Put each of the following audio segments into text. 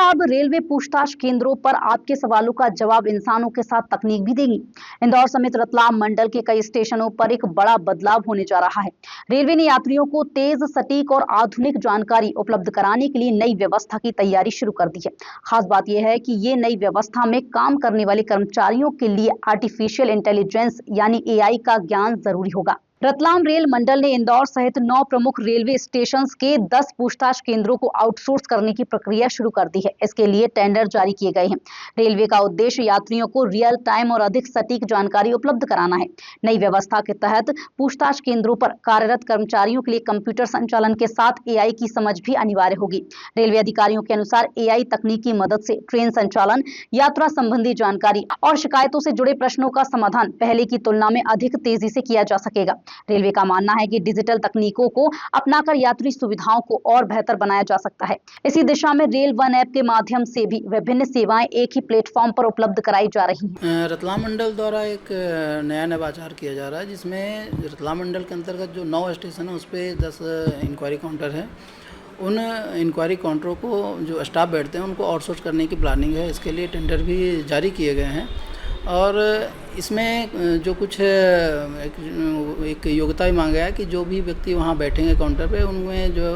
अब रेलवे पूछताछ केंद्रों पर आपके सवालों का जवाब इंसानों के साथ तकनीक भी देगी। इंदौर समेत रतलाम मंडल के कई स्टेशनों पर एक बड़ा बदलाव होने जा रहा है। रेलवे ने यात्रियों को तेज, सटीक और आधुनिक जानकारी उपलब्ध कराने के लिए नई व्यवस्था की तैयारी शुरू कर दी है। खास बात यह है कि ये नई व्यवस्था में काम करने वाले कर्मचारियों के लिए आर्टिफिशियल इंटेलिजेंस यानी एआई का ज्ञान जरूरी होगा। रतलाम रेल मंडल ने इंदौर सहित 9 प्रमुख रेलवे स्टेशन के 10 पूछताछ केंद्रों को आउटसोर्स करने की प्रक्रिया शुरू कर दी है। इसके लिए टेंडर जारी किए गए हैं। रेलवे का उद्देश्य यात्रियों को रियल टाइम और अधिक सटीक जानकारी उपलब्ध कराना है। नई व्यवस्था के तहत पूछताछ केंद्रों पर कार्यरत कर्मचारियों के लिए कंप्यूटर संचालन के साथ एआई की समझ भी अनिवार्य होगी। रेलवे अधिकारियों के अनुसार एआई तकनीक की मदद से ट्रेन संचालन, यात्रा संबंधी जानकारी और शिकायतों से जुड़े प्रश्नों का समाधान पहले की तुलना में अधिक तेजी से किया जा सकेगा। रेलवे का मानना है कि डिजिटल तकनीकों को अपनाकर यात्री सुविधाओं को और बेहतर बनाया जा सकता है। इसी दिशा में रेल वन ऐप के माध्यम से भी विभिन्न सेवाएं एक ही प्लेटफॉर्म पर उपलब्ध कराई जा रही हैं। रतलाम मंडल द्वारा एक नया नवाचार किया जा रहा है, जिसमें रतलाम मंडल के अंतर्गत जो 9 स्टेशन है उस पर 10 इंक्वायरी काउंटर है। उन इंक्वायरी काउंटरों को जो स्टाफ बैठते हैं उनको आउटसोर्स करने की प्लानिंग है। इसके लिए टेंडर भी जारी किए गए हैं और इसमें जो कुछ एक योग्यता भी मांगा है कि जो भी व्यक्ति वहाँ बैठेंगे काउंटर पे उनमें जो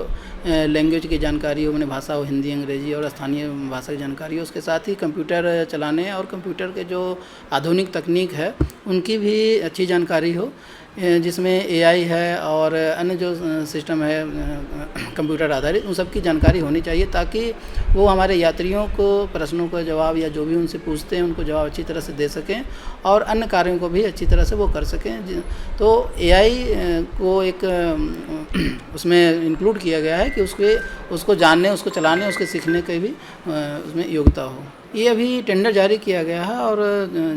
लैंग्वेज की जानकारी हो, उन्हें भाषा हो, हिंदी, अंग्रेजी और स्थानीय भाषा की जानकारी हो। उसके साथ ही कंप्यूटर चलाने और कंप्यूटर के जो आधुनिक तकनीक है उनकी भी अच्छी जानकारी हो, जिसमें एआई है और अन्य जो सिस्टम है कंप्यूटर आधारित, उन सब की जानकारी होनी चाहिए ताकि वो हमारे यात्रियों को प्रश्नों का जवाब या जो भी उनसे पूछते हैं उनको जवाब अच्छी तरह से दे सकें और अन्य कार्यों को भी अच्छी तरह से वो कर सकें। तो एआई को एक उसमें इंक्लूड किया गया है कि उसको जानने, उसको चलाने, उसके सीखने की भी उसमें योग्यता हो। ये अभी टेंडर जारी किया गया है और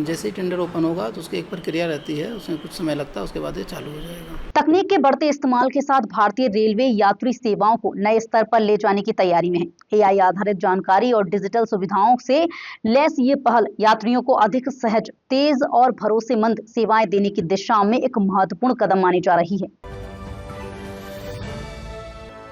जैसे ही टेंडर ओपन होगा तो उसकी एक प्रक्रिया रहती है, उसमें कुछ समय लगता है, उसके बाद ये चालू हो जाएगा। तकनीक के बढ़ते इस्तेमाल के साथ भारतीय रेलवे यात्री सेवाओं को नए स्तर पर ले जाने की तैयारी में है। एआई आधारित जानकारी और डिजिटल सुविधाओं से लैस ये पहल यात्रियों को अधिक सहज, तेज और भरोसेमंद सेवाएं देने की दिशा में एक महत्वपूर्ण कदम मानी जा रही है।